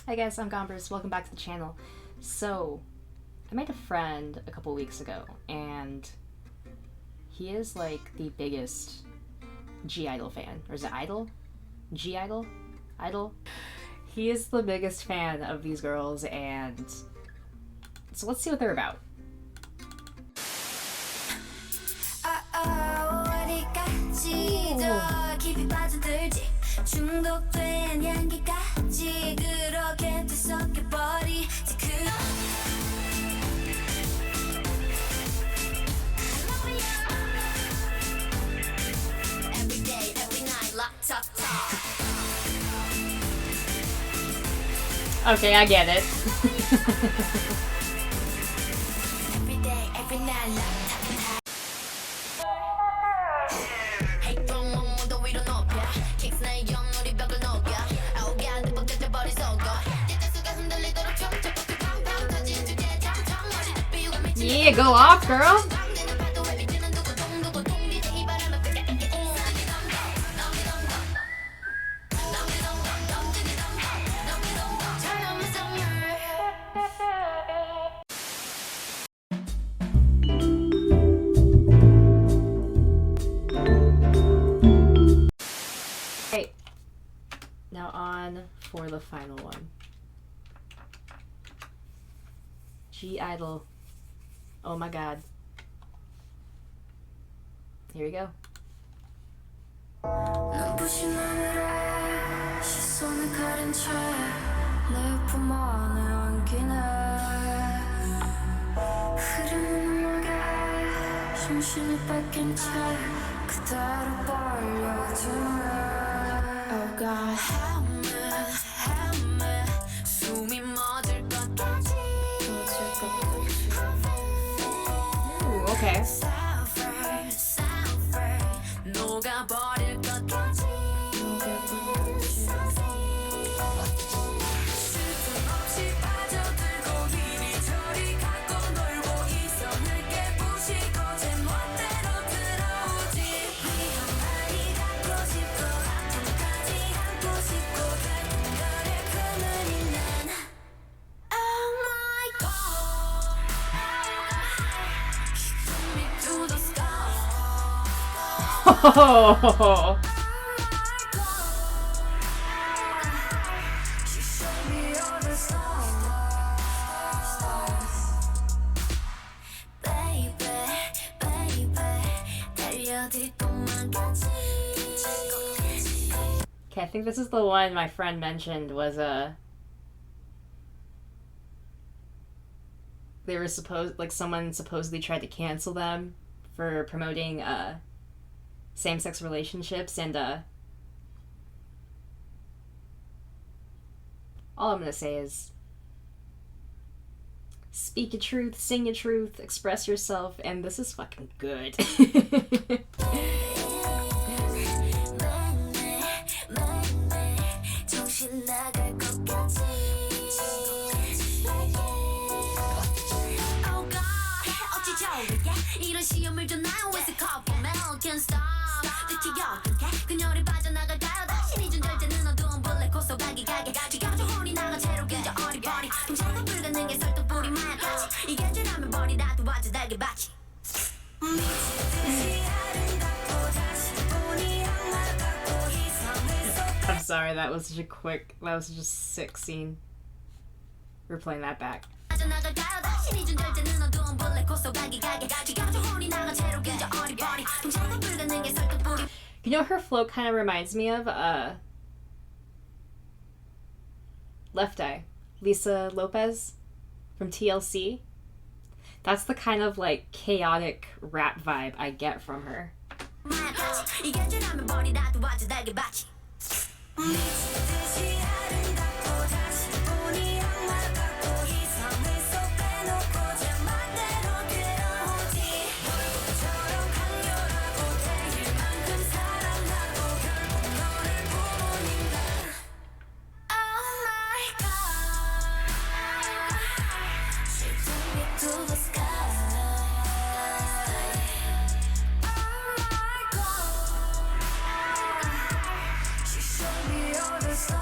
Hi guys, I'm Gombers. Welcome back to the channel. So, I made a friend a couple weeks ago, and he is like the biggest gi-dle fan. Or is it I-DLE? Gi-dle? I-DLE? He is the biggest fan of these girls, and so let's see what they're about. Okay, I get it. Yeah, go off, girl. Okay, now on for the final one. Gi-dle. Oh my god. Here we go. Oh God, help me. 숨이 멎을 것까지. Ooh, okay. 녹아버릴 것까지. 쉴틈 없이 빠져들고 이리저리 갖고 놀고 이 선을 깨부시고 제 멋대로 들어오지. 위험하니 갖고 싶고 아픔까지 안고 싶고 결국 별의 그늘이 난 Oh my God. She took me to the sky. Oh. She showed me all the stars. Baby, 달려들 것만 같이. Okay, I think this is the one my friend mentioned was they were someone supposedly tried to cancel them for promoting same-sex relationships, and all I'm gonna say is speak your truth, sing your truth, express yourself, and this is fucking good. 정신 나갈 것 같이. Oh God, 어찌 저리게 이런 시험을 줘 now is a couple man can't stop. 듣기 어떻게 그녀를 빠져나갈까요? 다시 잊은 절제는 어두운 블랙 호소 가게 지겨져 혼이 나가 채로 그저 어리버리 동작은 불가능 게 설득 뿌리 마약같이 이게 죄라면 버리다 도와줘 달게 받지. 미치듯이 아름답고 다시 보니 악마 같고 이성을 쏟아. I'm sorry, that was such a sick scene. We're playing that back. 빠져나갈까요? 다시 잊은 절제는 어두운 블랙 호소 가게 지겨져 혼이 나가 채로 그저 어리버리 동작은 불가능 게 설득 뿌리. You know, her flow kind of reminds me of Left Eye, Lisa Lopez from TLC. That's the kind of like chaotic rap vibe I get from her. 마약같이 이게 죄라면 버리다 도와줘 달게 받지. 미치듯이 아름답고 다시 보니 악마 같고 이성을 쏙 빼놓고 제 맘대로 들어오지. 얼굴처럼 강렬하고 태일 만큼 사랑하고 결국 너를 보니 난 Oh my God. She took me to the sky. Oh my God. She showed me all the stars.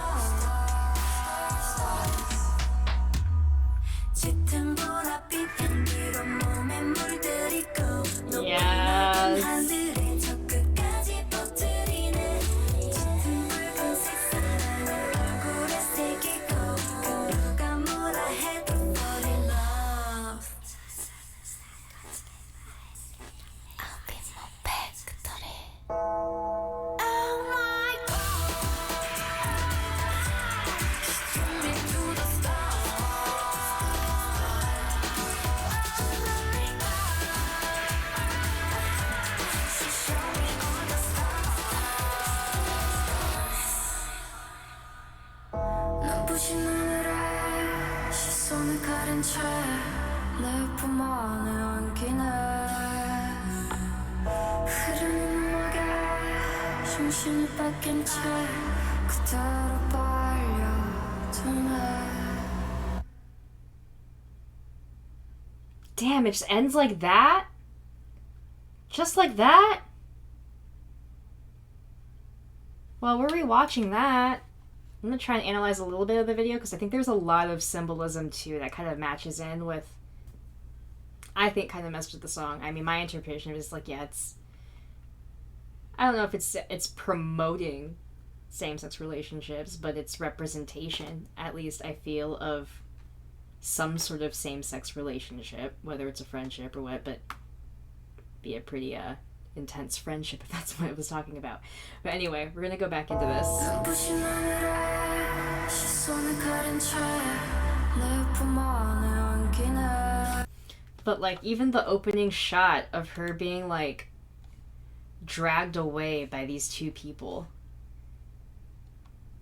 눈부신 하늘에 시선을 가린 채 내 품 안에 안기네 흐르는 음악에 정신이 뺏긴 채 그대로 빨려드네. Damn, it just ends like that? Just like that? Well, we're rewatching that. I'm gonna try and analyze a little bit of the video because I think there's a lot of symbolism too that kind of matches in with. I think kind of messed with the song. I mean, my interpretation is like, yeah, it's. I don't know if it's promoting same-sex relationships, but it's representation, at least I feel, of some sort of same-sex relationship, whether it's a friendship or what, but be a pretty intense friendship if that's what I was talking about. But anyway, we're gonna go back into this. But like even the opening shot of her being like dragged away by these two people,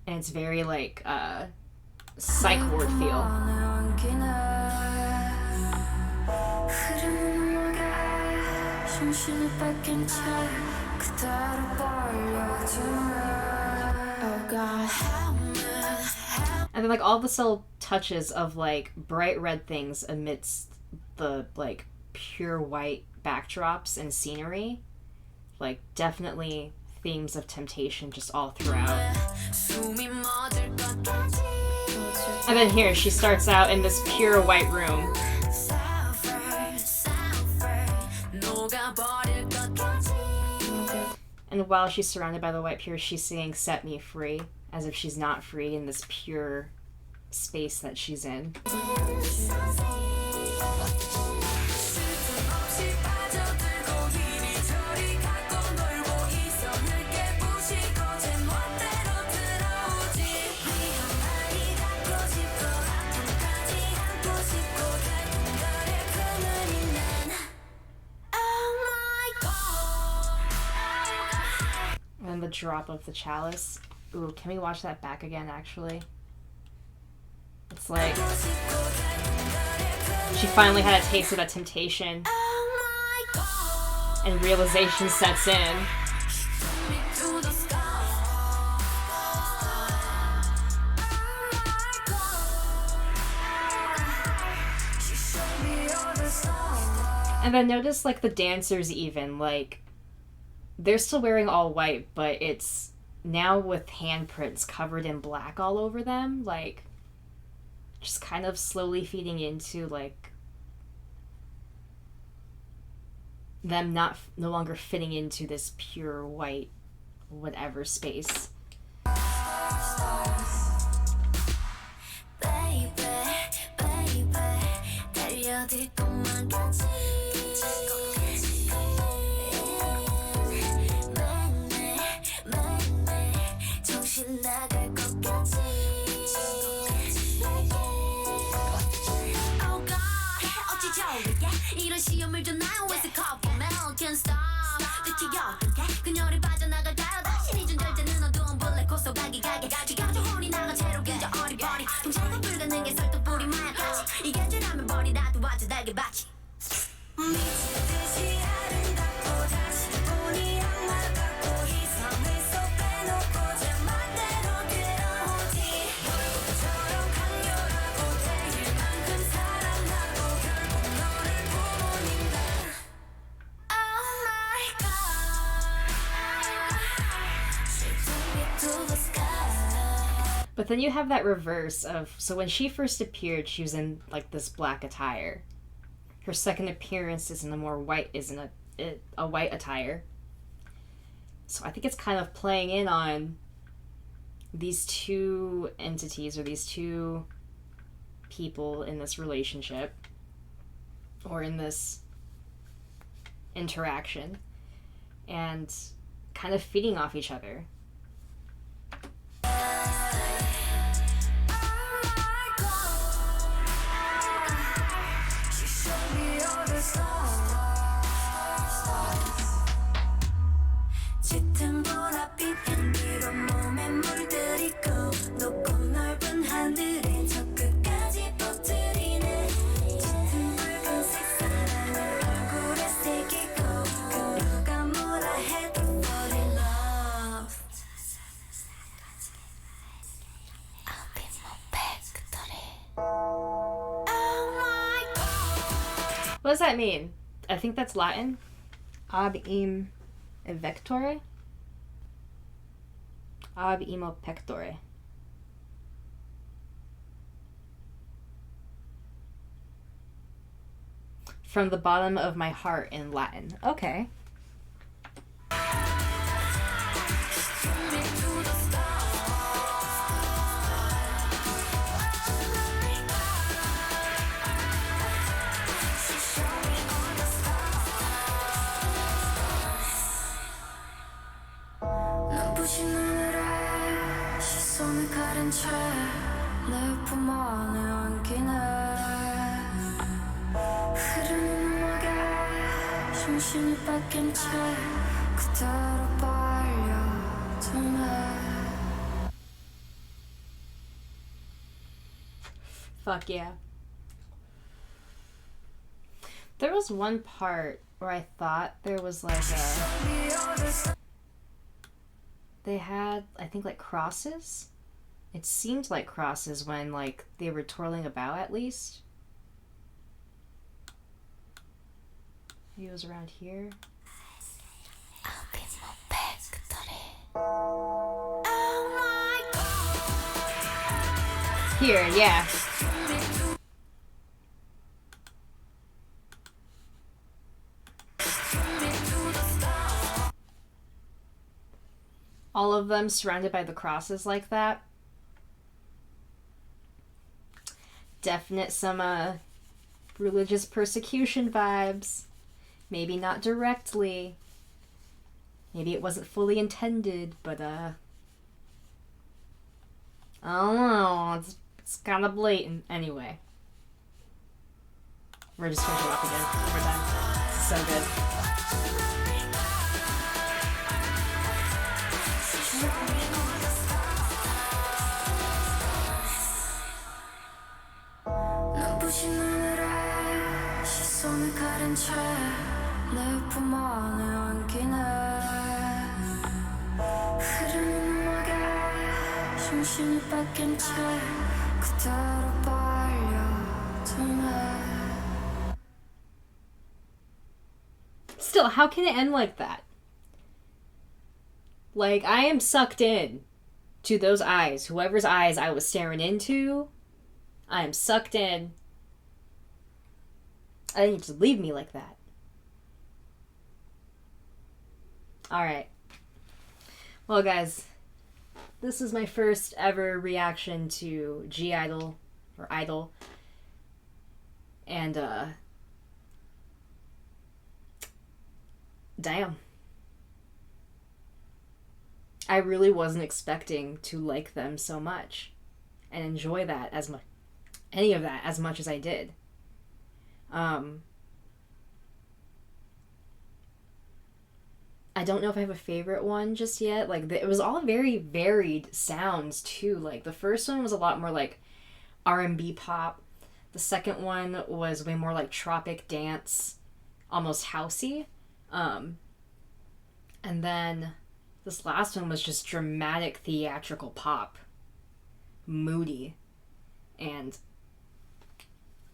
and it's very like psych ward feel. And then like all the subtle touches of like bright red things amidst the like pure white backdrops and scenery, like definitely themes of temptation just all throughout. And then here she starts out in this pure white room. And while she's surrounded by the white pure, she's singing "Set Me Free," as if she's not free in this pure space that she's in. And the drop of the chalice. Ooh, can we watch that back again, actually? It's like she finally had a taste of that temptation and realization sets in. And then notice like the dancers even, like they're still wearing all white, but it's now with handprints covered in black all over them, like just kind of slowly feeding into like them no longer fitting into this pure white whatever space. But then you have that reverse of, so when she first appeared, she was in like this black attire. Her second appearance is in a more white, a white attire. So I think it's kind of playing in on these two entities or these two people in this relationship or in this interaction and kind of feeding off each other. 짙은 보랏빛 향기로 몸에 물들이고 높고 넓은 하늘 What does that mean? I think that's Latin. Ab im vectore? Ab imo pectore. From the bottom of my heart in Latin. Okay. 눈부신 하늘에 시선을 가린 채 내 품 안에 안기네 흐르는 음악에 정신이 뺏긴 채 그대로 빨려드네. Fuck yeah. There was one part where I thought there was like a... They had, I think, like crosses? It seemed like crosses when, like, they were twirling about, at least. Maybe it was around here. Here, yeah. All of them surrounded by the crosses like that. Definite some religious persecution vibes. Maybe not directly. Maybe it wasn't fully intended, but I don't know. It's kind of blatant. Anyway. We're just finishing up again. We're done. So good. 눈부신 하늘에 시선을 가린 채 내 품 안에 안기네 흐르는 음악에 정신이 뺏긴 채 그대로 빨려드네. Still, how can it end like that? Like, I am sucked in to those eyes. Whoever's eyes I was staring into, I am sucked in. I didn't just leave me like that. Alright. Well, guys, this is my first ever reaction to gi-dle, or I-DLE. And, damn. I really wasn't expecting to like them so much and enjoy that as much, any of that as much as I did. I don't know if I have a favorite one just yet. Like, it was all very varied sounds too. Like, the first one was a lot more like R&B pop. The second one was way more like tropic dance, almost housey. And then this last one was just dramatic theatrical pop. Moody. And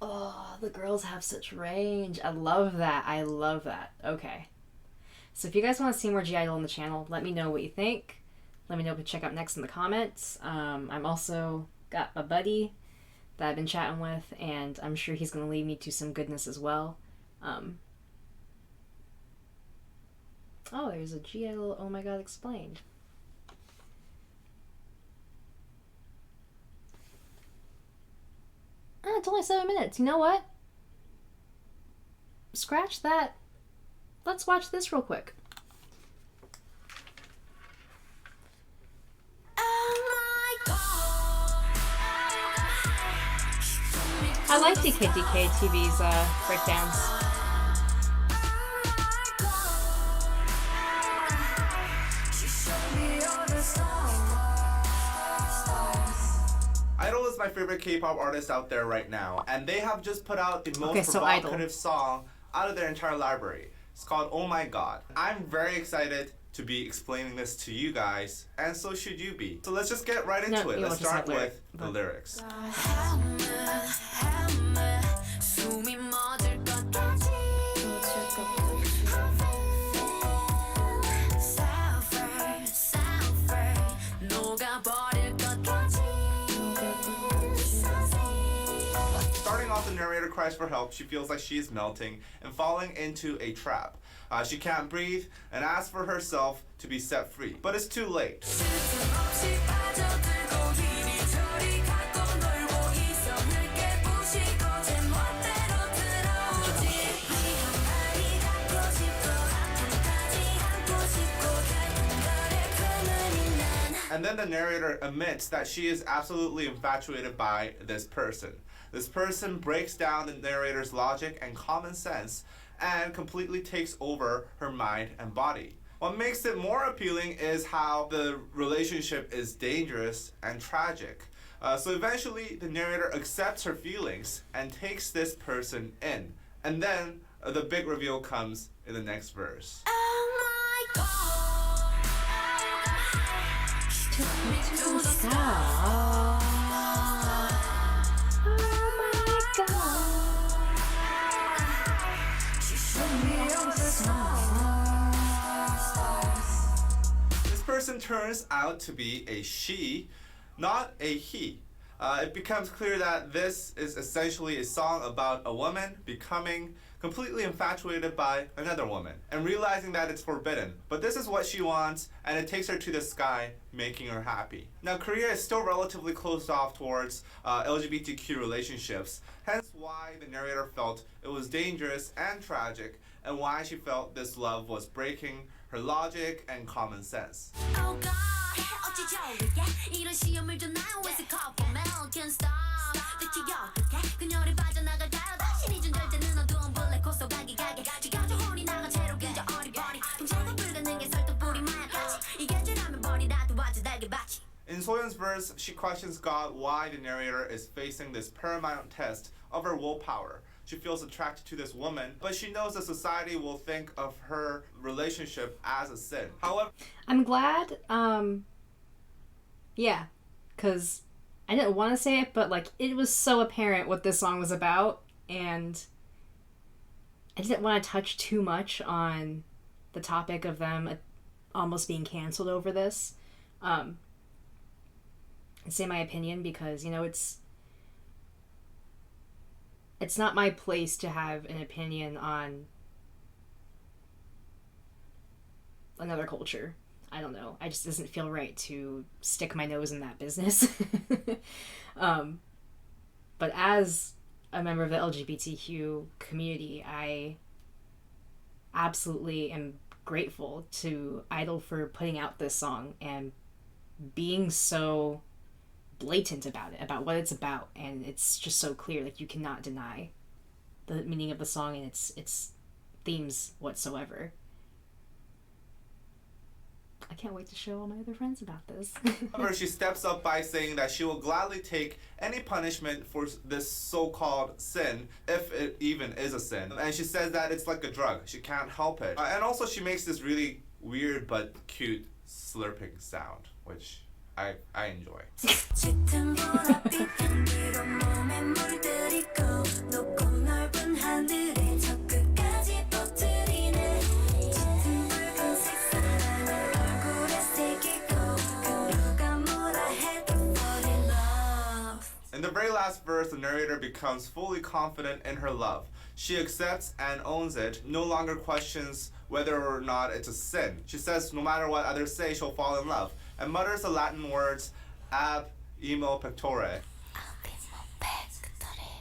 oh, the girls have such range. I love that. I love that. Okay. So if you guys want to see more gi-dle on the channel, let me know what you think. Let me know what to check out next in the comments. I'm also got a buddy that I've been chatting with, and I'm sure he's going to lead me to some goodness as well. Oh, there's a gi-dle, oh my god, explained. It's only 7 minutes. You know what? Scratch that. Let's watch this real quick. I like DKDKTV's breakdowns. I-DLE is my favorite K-pop artist out there right now, and they have just put out the most provocative song out of their entire library. It's called Oh My God. I'm very excited to be explaining this to you guys, and so should you be. So let's just get right into it. Let's start with the lyrics. off, the narrator cries for help. She feels like she is melting and falling into a trap. She can't breathe and asks for herself to be set free. But it's too late. And then the narrator admits that she is absolutely infatuated by this person. This person breaks down the narrator's logic and common sense and completely takes over her mind and body. What makes it more appealing is how the relationship is dangerous and tragic. So eventually the narrator accepts her feelings and takes this person in. And then the big reveal comes in the next verse. Oh my God. This person turns out to be a she, not a he. It becomes clear that this is essentially a song about a woman becoming completely infatuated by another woman and realizing that it's forbidden. But this is what she wants, and it takes her to the sky, making her happy. Now, Korea is still relatively closed off towards LGBTQ relationships, hence why the narrator felt it was dangerous and tragic, and why she felt this love was breaking her logic and common sense. Oh God, 어찌 좋을게 이런 시험을 줘 난 with a couple man can't stop 느끼게 그녀를 빠져나갈까요 당신이 준 절제는 어두운 블랙 호수 가게 지겨져 혼이 나가 채로 그저 어리버리 동작은 불가능해 설득불이 마약같이 이게 죄라면 버리라 도와줘 달게 받지. In Soyeon's verse, she questions God why the narrator is facing this paramount test of her willpower. She feels attracted to this woman, but she knows that society will think of her relationship as a sin. However, I'm glad, yeah, because I didn't want to say it, but like it was so apparent what this song was about, and I didn't want to touch too much on the topic of them almost being canceled over this. And say my opinion because, you know, it's not my place to have an opinion on another culture. I don't know. It just doesn't feel right to stick my nose in that business. But as a member of the LGBTQ community, I absolutely am grateful to I-DLE for putting out this song and being so blatant about it, about what it's about, and it's just so clear. Like, you cannot deny the meaning of the song and its themes whatsoever. I can't wait to show all my other friends about this. However, she steps up by saying that she will gladly take any punishment for this so-called sin, if it even is a sin. And she says that it's like a drug. She can't help it. And also she makes this really weird but cute slurping sound, which I enjoy. In the very last verse, the narrator becomes fully confident in her love. She accepts and owns it, no longer questions whether or not it's a sin. She says no matter what others say, she'll fall in love, and mutters the Latin words ab imo pectore,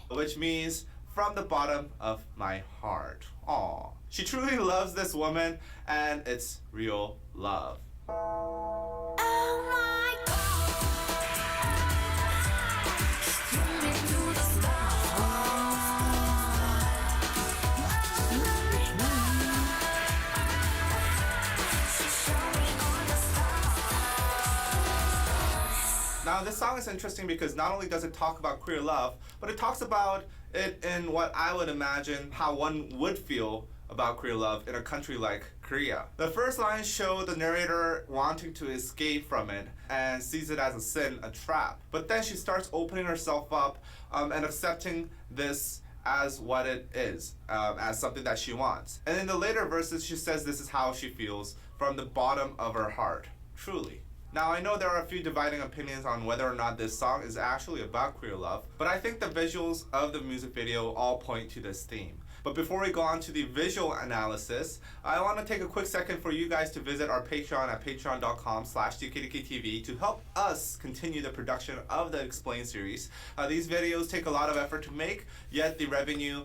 which means from the bottom of my heart. Aww. She truly loves this woman, and it's real love. Now, this song is interesting because not only does it talk about queer love, but it talks about it in what I would imagine how one would feel about queer love in a country like Korea. The first lines show the narrator wanting to escape from it and sees it as a sin, a trap. But then she starts opening herself up and accepting this as what it is, as something that she wants. And in the later verses, she says this is how she feels from the bottom of her heart. Truly. Now, I know there are a few dividing opinions on whether or not this song is actually about queer love, but I think the visuals of the music video all point to this theme. But before we go on to the visual analysis, I want to take a quick second for you guys to visit our Patreon at patreon.com/DKDKTV to help us continue the production of the Explain series. These videos take a lot of effort to make, yet the revenue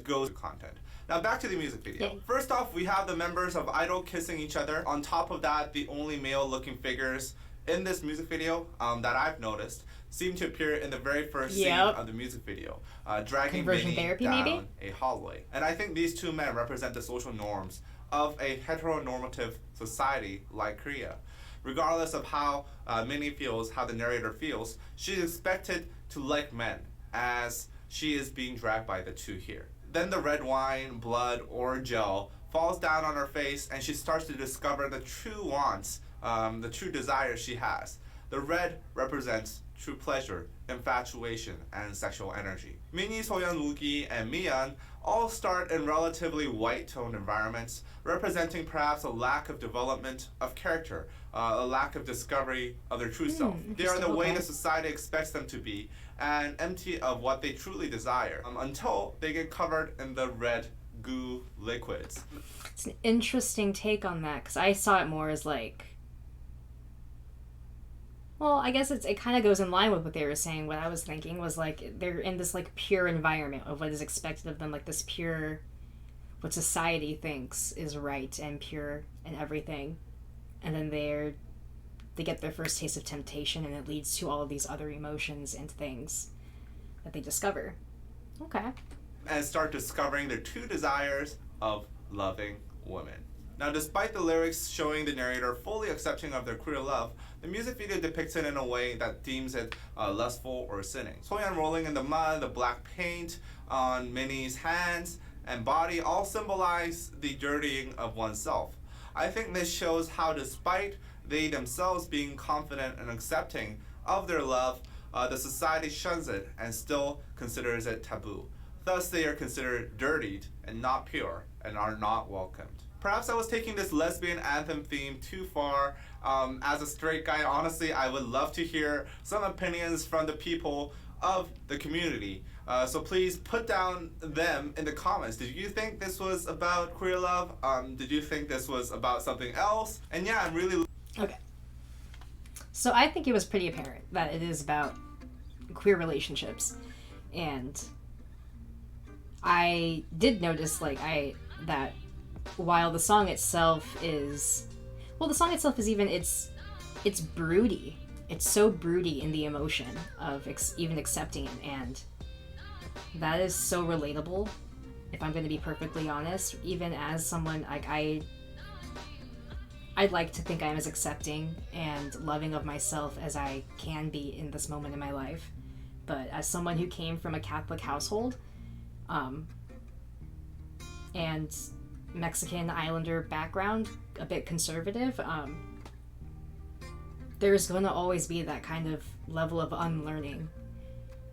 goes to content. Now back to the music video. First off, we have the members of I-DLE kissing each other. On top of that, the only male-looking figures in this music video that I've noticed seem to appear in the very first scene of the music video, dragging Minnie down a hallway. And I think these two men represent the social norms of a heteronormative society like Korea. Regardless of how Minnie feels, how the narrator feels, she's expected to like men as she is being dragged by the two here. Then the red wine, blood, or gel falls down on her face and she starts to discover the true wants, the true desires she has. The red represents true pleasure, infatuation, and sexual energy. Minnie, Soyeon, Woogi, and Miyeon all start in relatively white-toned environments, representing perhaps a lack of development of character, a lack of discovery of their true self. They are the way the society expects them to be, and empty of what they truly desire, until they get covered in the red goo liquids. It's an interesting take on that, because I saw it more as like, well, I guess it kind of goes in line with what they were saying. What I was thinking was like they're in this like pure environment of what is expected of them, like this pure, what society thinks is right and pure and everything, and then they get their first taste of temptation, and it leads to all of these other emotions and things that they discover. Okay. And start discovering their true desires of loving women. Now, despite the lyrics showing the narrator fully accepting of their queer love, the music video depicts it in a way that deems it lustful or sinning. Soyeon rolling in the mud, the black paint on Minnie's hands and body all symbolize the dirtying of oneself. I think this shows how, despite they themselves being confident and accepting of their love, the society shuns it and still considers it taboo. Thus, they are considered dirtied and not pure and are not welcomed. Perhaps I was taking this lesbian anthem theme too far. As a straight guy, honestly, I would love to hear some opinions from the people of the community. So please put down them in the comments. Did you think this was about queer love? Did you think this was about something else? And yeah, I'm really... Okay. So I think it was pretty apparent that it is about queer relationships. And I did notice, that while the song itself is... Well, the song itself is even... It's broody. It's so broody in the emotion of even accepting it, and that is so relatable, if I'm going to be perfectly honest. Even as someone, I'd like to think I'm as accepting and loving of myself as I can be in this moment in my life. But as someone who came from a Catholic household, and Mexican Islander background, a bit conservative, there's going to always be that kind of level of unlearning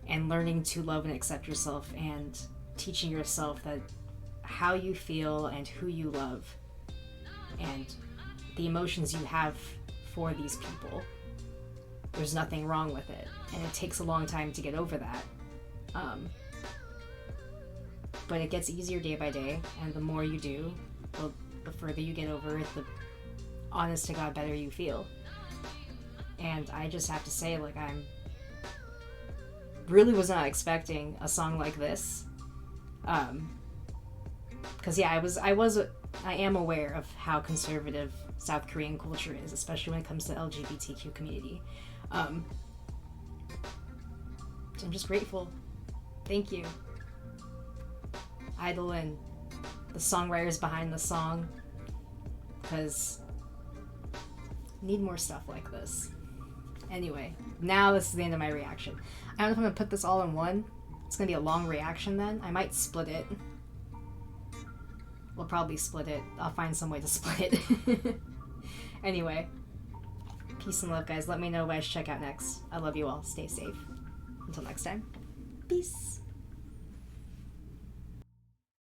and learning to love and accept yourself and teaching yourself that how you feel and who you love and the emotions you have for these people. There's nothing wrong with it, and it takes a long time to get over that. But it gets easier day by day, and the more you do, the further you get over it, the honest to God better you feel. And I just have to say, I really was not expecting a song like this. Because yeah, I am aware of how conservative South Korean culture is, especially when it comes to the LGBTQ community. So I'm just grateful. Thank you, I-DLE and the songwriters behind the song, because need more stuff like this. Anyway, now this is the end of my reaction. I don't know if I'm gonna put this all in one. It's gonna be a long reaction then. I might split it. We'll probably split it. I'll find some way to split it. Anyway, peace and love, guys. Let me know what I should check out next. I love you all. Stay safe. Until next time. Peace.